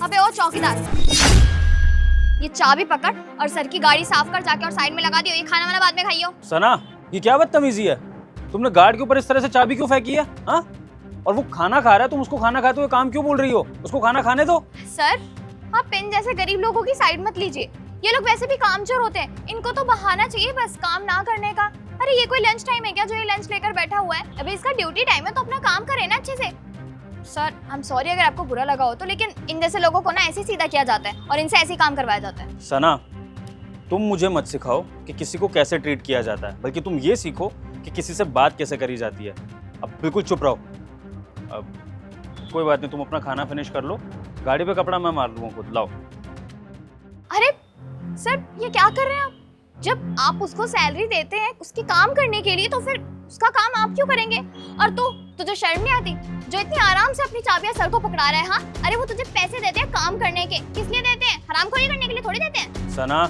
अबे ओ चौकीदार, ये चाबी पकड़ और सर की गाड़ी साफ कर जाके और साइड में लगा दियो। ये खाना वाना बाद में खाइयो। सना, ये क्या बदतमीजी है? तुमने गार्ड के ऊपर इस तरह से चाबी क्यों फेंकी है? हाँ? और वो खाना खा रहा है, तुम उसको खाना खाते हुए काम क्यों बोल रही हो? उसको खाना खाने दो। सर, आप पिन जैसे गरीब लोगों की साइड मत लीजिए। ये लोग वैसे भी कामचोर होते हैं, इनको तो बहाना चाहिए बस काम ना करने का। अरे ये कोई लंच टाइम है क्या जो ये लंच लेकर बैठा हुआ है? अबे इसका ड्यूटी टाइम है तो अपना काम करे ना अच्छे से। सर, आई एम सॉरी अगर आपको बुरा लगा हो तो, लेकिन इन जैसे लोगों को ना ऐसे सीधा किया जाता है और इनसे ऐसे ही काम करवाया जाता है। सना, तुम मुझे मत सिखाओ कि किसी को कैसे ट्रीट किया जाता है, बल्कि तुम ये सीखो कि किसी से बात कैसे करी जाती है। अब बिल्कुल चुप रहो। अब कोई बात नहीं, तुम अपना खाना फिनिश कर लो, गाड़ी पे कपड़ा मैं मार लूंगा खुद। लाओ। अरे सर, ये क्या कर रहे हैं आप? जब आप उसको सैलरी देते हैं उसकी काम करने के लिए, तो फिर उसका काम आप क्यों करेंगे? और तुझे शर्म नहीं आती जो इतनी आराम से अपनी चाबियां सर को पकड़ा रहा है? हाँ, अरे वो तुझे पैसे देते हैं काम करने के, किस लिए देते हैं? हरामखोरी करने के लिए थोड़ी देते हैं। सना,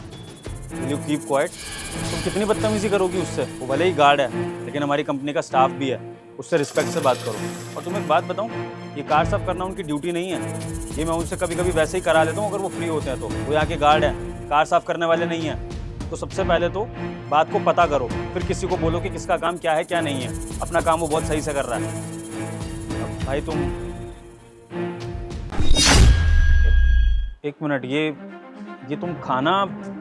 यू कीप क्वाइट। तुम कितनी बदतमीजी करोगी उससे? वो भले ही गार्ड है लेकिन हमारी कंपनी का स्टाफ भी है, उससे रिस्पेक्ट से बात करो। और तुम्हें एक बात बताऊं, ये कार साफ करना उनकी ड्यूटी नहीं है। ये मैं उनसे कभी कभी वैसे ही करा लेता हूँ अगर वो फ्री होते हैं तो। वो यहाँ के गार्ड है, कार साफ करने वाले नहीं हैं। तो सबसे पहले तो बात को पता करो, फिर किसी को बोलो कि किसका काम क्या है क्या नहीं है। अपना काम वो बहुत सही से कर रहा है। अब भाई तुम एक मिनट, ये तुम खाना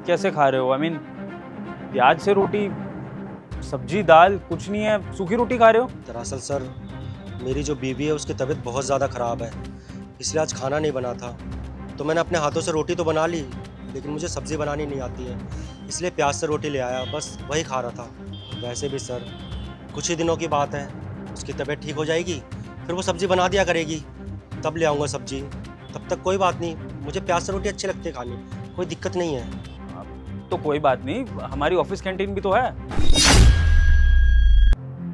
कैसे खा रहे हो? आई मीन प्याज से रोटी, सब्जी दाल कुछ नहीं है, सूखी रोटी खा रहे हो? दरअसल सर, मेरी जो बीवी है उसकी तबीयत बहुत ज़्यादा ख़राब है, इसलिए आज खाना नहीं बना था। तो मैंने अपने हाथों से रोटी तो बना ली, लेकिन मुझे सब्ज़ी बनानी नहीं आती है, इसलिए प्याज से रोटी ले आया, बस वही खा रहा था। वैसे भी सर, कुछ ही दिनों की बात है, उसकी तबीयत ठीक हो जाएगी, फिर वो सब्ज़ी बना दिया करेगी, तब ले आऊँगा सब्ज़ी। तब तक कोई बात नहीं, मुझे प्याज से रोटी अच्छी लगती है खानी, कोई दिक्कत नहीं है। तो कोई बात नहीं, हमारी ऑफिस कैंटीन भी तो है,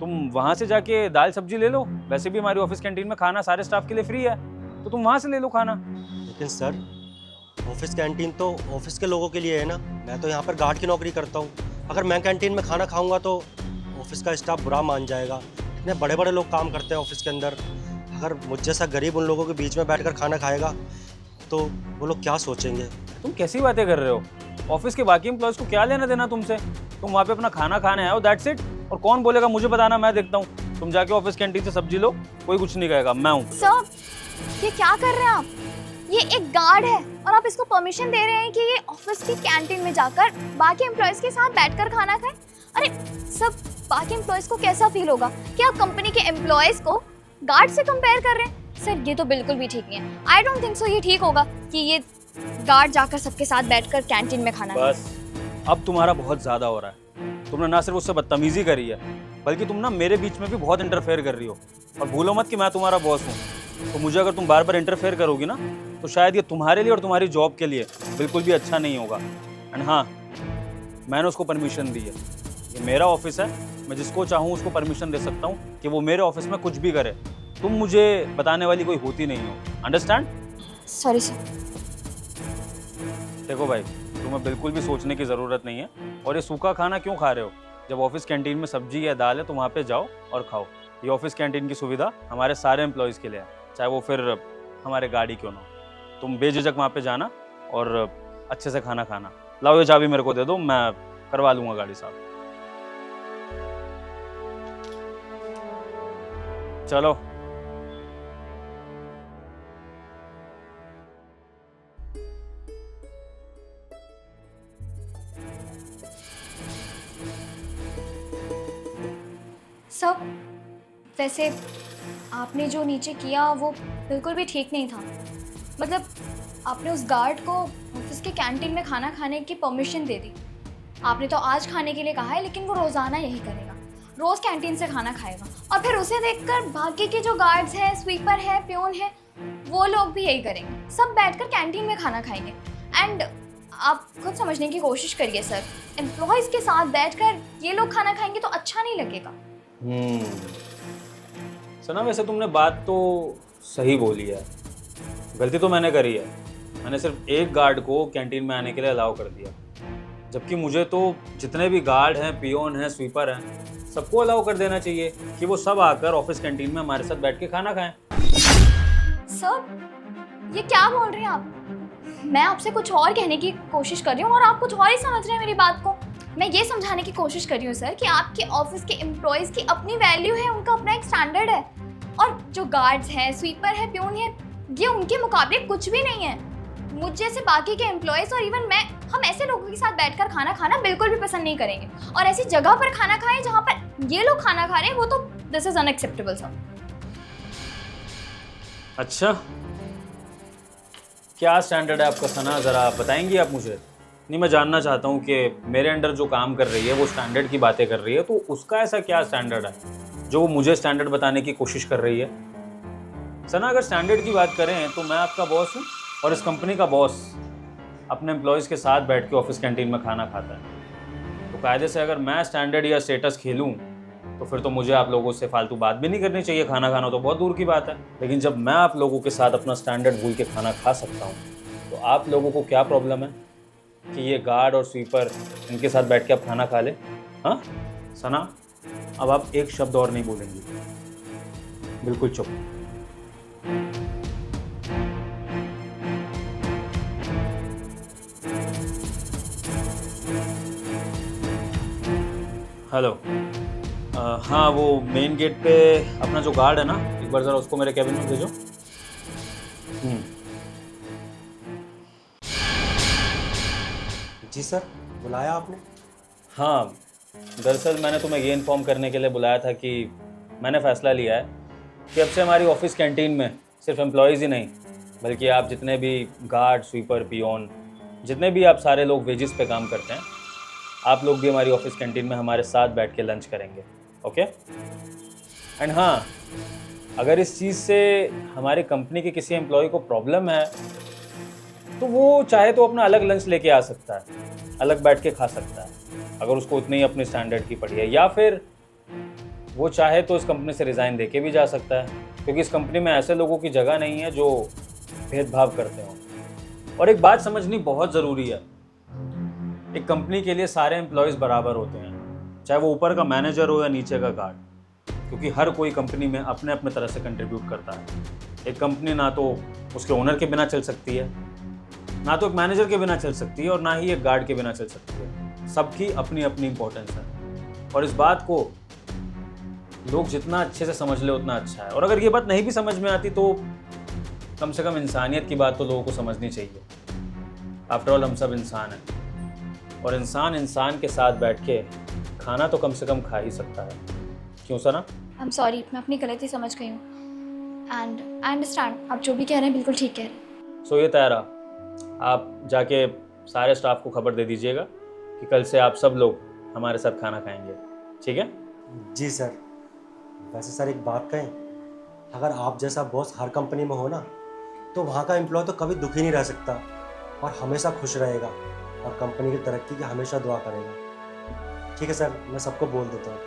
तुम वहां से जाके दाल सब्जी ले लो। वैसे भी हमारी ऑफिस कैंटीन में खाना सारे स्टाफ के लिए फ्री है, तो तुम वहां से ले लो खाना। लेकिन सर, ऑफिस कैंटीन तो ऑफिस के लोगों के लिए है ना, मैं तो यहाँ पर गार्ड की नौकरी करता हूँ। अगर मैं कैंटीन में खाना खाऊंगा तो ऑफिस का स्टाफ बुरा मान जाएगा। इतने बड़े बड़े लोग काम करते हैं ऑफिस के अंदर, अगर मुझ जैसा गरीब उन लोगों के बीच में बैठकर खाना खाएगा तो वो लोग क्या सोचेंगे? तुम कैसी बातें कर रहे हो? ऑफिस के बाकी एम्प्लॉयज को क्या लेना देना तुमसे? तुम वहाँ पे अपना खाना खाने आए हो, दैट्स इट। और कौन बोलेगा मुझे बताना, मैं देखता हूँ। तुम जाके ऑफिस कैंटीन से सब्जी लो, कोई कुछ नहीं कहेगा, मैं हूँ। सर, ये क्या कर रहे हैं आप? ये एक गार्ड है और आप इसको परमिशन दे रहे हैं कि ये ऑफिस की कैंटीन में जाकर बाकी एम्प्लॉयज के साथ बैठकर खाना खाए? अरे सब बाकी एम्प्लॉयज को कैसा फील होगा कि आप कंपनी के एम्प्लॉयज को गार्ड से कंपेयर कर रहे हैं? सर, ये तो बिल्कुल भी ठीक नहीं है। आई डोंट थिंक सो ये ठीक होगा कि ये गार्ड जाकर सबके साथ बैठकर कैंटीन में खाना खाए। बस अब तुम्हारा बहुत ज्यादा हो रहा है। तुमने ना सिर्फ उससे बदतमीजी करी है, बल्कि तुम ना मेरे बीच में भी बहुत इंटरफेयर कर रही हो। और भूलो मत कि मैं तुम्हारा बॉस हूँ, तो मुझे अगर तुम बार बार इंटरफेयर करोगी ना, तो शायद ये तुम्हारे लिए और तुम्हारी जॉब के लिए बिल्कुल भी अच्छा नहीं होगा। एंड हाँ, मैंने उसको परमिशन दी है, ये मेरा ऑफिस है, मैं जिसको चाहूँ उसको परमिशन दे सकता हूँ कि वो मेरे ऑफिस में कुछ भी करे। तुम मुझे बताने वाली कोई होती नहीं हो, अंडरस्टैंड? Sorry sir. देखो भाई, तुम्हें बिल्कुल भी सोचने की ज़रूरत नहीं है। और ये सूखा खाना क्यों खा रहे हो? जब ऑफिस कैंटीन में सब्जी या दाल है तो वहाँ पे जाओ और खाओ। ये ऑफिस कैंटीन की सुविधा हमारे सारे एम्प्लॉयज़ के लिए है, चाहे वो फिर हमारे गाड़ी क्यों ना हो। तुम बेझिझक वहाँ पे जाना और अच्छे से खाना खाना। लाओ ये चाबी मेरे को दे दो, मैं करवा लूँगा गाड़ी साफ। चलो। सब वैसे आपने जो नीचे किया वो बिल्कुल भी ठीक नहीं था। मतलब आपने उस गार्ड को ऑफिस के कैंटीन में खाना खाने की परमिशन दे दी। आपने तो आज खाने के लिए कहा है, लेकिन वो रोज़ाना यही करेगा, रोज़ कैंटीन से खाना खाएगा। और फिर उसे देखकर बाकी के जो गार्ड्स हैं, स्वीपर है, प्यून है, वो लोग भी यही करेंगे, सब बैठकर कैंटीन में खाना खाएंगे। एंड आप खुद समझने की कोशिश करिए सर, एम्प्लॉयज़ के साथ बैठकर ये लोग खाना खाएंगे तो अच्छा नहीं लगेगा। सना, वैसे तुमने बात तो सही बोली है, गलती तो मैंने करी है। मैंने सिर्फ एक गार्ड को कैंटीन में आने के लिए अलाउ कर दिया, जबकि मुझे तो जितने भी गार्ड हैं, पियोन हैं, स्वीपर हैं, सबको अलाउ कर देना चाहिए कि वो सब आकर ऑफिस कैंटीन में हमारे साथ बैठ के खाना खाएं। सर, ये क्या बोल रहे हैं आप? मैं आपसे कुछ और कहने की कोशिश कर रही हूँ और आप कुछ और ही समझ रहे हैं मेरी बात को। मैं ये समझाने की कोशिश कर रही हूँ सर कि आपके ऑफिस के एम्प्लॉयज़ की अपनी वैल्यू है, उनका अपना एक स्टैंडर्ड है, और जो गार्ड्स हैं, स्वीपर है, प्यून है, ये उनके मुकाबले कुछ भी नहीं है। मुझ जैसे बाकी के एम्प्लॉयज़ और इवन मैं, हम ऐसे लोगों के साथ बैठकर खाना खाना बिल्कुल भी पसंद नहीं करेंगे, और ऐसी जगह पर खाना खाएं जहाँ पर ये लोग खाना खा रहे हैं, वो तो दिस इज अनएक्सेप्टेबल सर। अच्छा, क्या स्टैंडर्ड है आपका सना, ज़रा बताएंगी आप मुझे? नहीं, मैं जानना चाहता हूँ कि मेरे अंडर जो काम कर रही है वो स्टैंडर्ड की बातें कर रही है, तो उसका ऐसा क्या स्टैंडर्ड है जो वो मुझे स्टैंडर्ड बताने की कोशिश कर रही है? सना, अगर स्टैंडर्ड की बात करें तो मैं आपका बॉस हूँ, और इस कंपनी का बॉस अपने एम्प्लॉयज़ के साथ बैठ के ऑफिस कैंटीन में खाना खाता है। तो कायदे से अगर मैं स्टैंडर्ड या स्टेटस खेलूँ तो फिर तो मुझे आप लोगों से फालतू बात भी नहीं करनी चाहिए। खाना खाना तो बहुत दूर की बात है, लेकिन जब मैं आप लोगों के साथ अपना स्टैंडर्ड भूल के खाना खा सकता हूँ, तो आप लोगों को क्या प्रॉब्लम है कि ये गार्ड और स्वीपर इनके साथ बैठ के आप खाना खा ले? हाँ सना, अब आप एक शब्द और नहीं बोलेंगी, बिल्कुल चुप। हेलो, हाँ, वो मेन गेट पे अपना जो गार्ड है ना, एक बार ज़रा उसको मेरे कैबिन में भेजो। जी सर, बुलाया आपने? हाँ, दरअसल मैंने तुम्हें ये इन्फॉर्म करने के लिए बुलाया था कि मैंने फ़ैसला लिया है कि अब से हमारी ऑफिस कैंटीन में सिर्फ एम्प्लॉयज़ ही नहीं, बल्कि आप जितने भी गार्ड, स्वीपर, पियोन, जितने भी आप सारे लोग वेजेस पे काम करते हैं, आप लोग भी हमारी ऑफिस कैंटीन में हमारे साथ बैठ के लंच करेंगे। ओके? एंड हाँ, अगर इस चीज़ से हमारी कंपनी के किसी एम्प्लॉय को प्रॉब्लम है तो वो चाहे तो अपना अलग लंच लेके आ सकता है, अलग बैठ के खा सकता है, अगर उसको उतनी ही अपने स्टैंडर्ड की पड़ी है, या फिर वो चाहे तो इस कंपनी से रिज़ाइन दे के भी जा सकता है, क्योंकि इस कंपनी में ऐसे लोगों की जगह नहीं है जो भेदभाव करते हों। और एक बात समझनी बहुत ज़रूरी है, एक कंपनी के लिए सारे एम्प्लॉयज़ बराबर होते हैं, चाहे वो ऊपर का मैनेजर हो या नीचे का गार्ड, क्योंकि हर कोई कंपनी में अपने अपने तरह से कंट्रीब्यूट करता है। एक कंपनी ना तो उसके ओनर के बिना चल सकती है, ना तो एक मैनेजर के बिना चल सकती है, और ना ही एक गार्ड के बिना चल सकती है। सबकी अपनी अपनी इम्पोर्टेंस है, और इस बात को लोग जितना अच्छे से समझ ले उतना अच्छा है। और अगर ये बात नहीं भी समझ में आती तो कम से कम इंसानियत की बात तो लोगों को समझनी चाहिए। आफ्टर ऑल हम सब इंसान हैं, और इंसान इंसान के साथ बैठ के खाना तो कम से कम खा ही सकता है। क्यों सना? आई एम सॉरी, मैं अपनी गलती समझ गई हूँ, एंड आई अंडरस्टैंड आप जो भी कह रहे हैं बिल्कुल ठीक कह रहे हैं। सो ये तैयार, आप जाके सारे स्टाफ को खबर दे दीजिएगा कि कल से आप सब लोग हमारे साथ खाना खाएंगे, ठीक है? जी सर। वैसे सर एक बात कहें, अगर आप जैसा बॉस हर कंपनी में हो ना, तो वहाँ का एम्प्लॉय तो कभी दुखी नहीं रह सकता और हमेशा खुश रहेगा और कंपनी की तरक्की की हमेशा दुआ करेगा। ठीक है सर, मैं सबको बोल देता हूँ।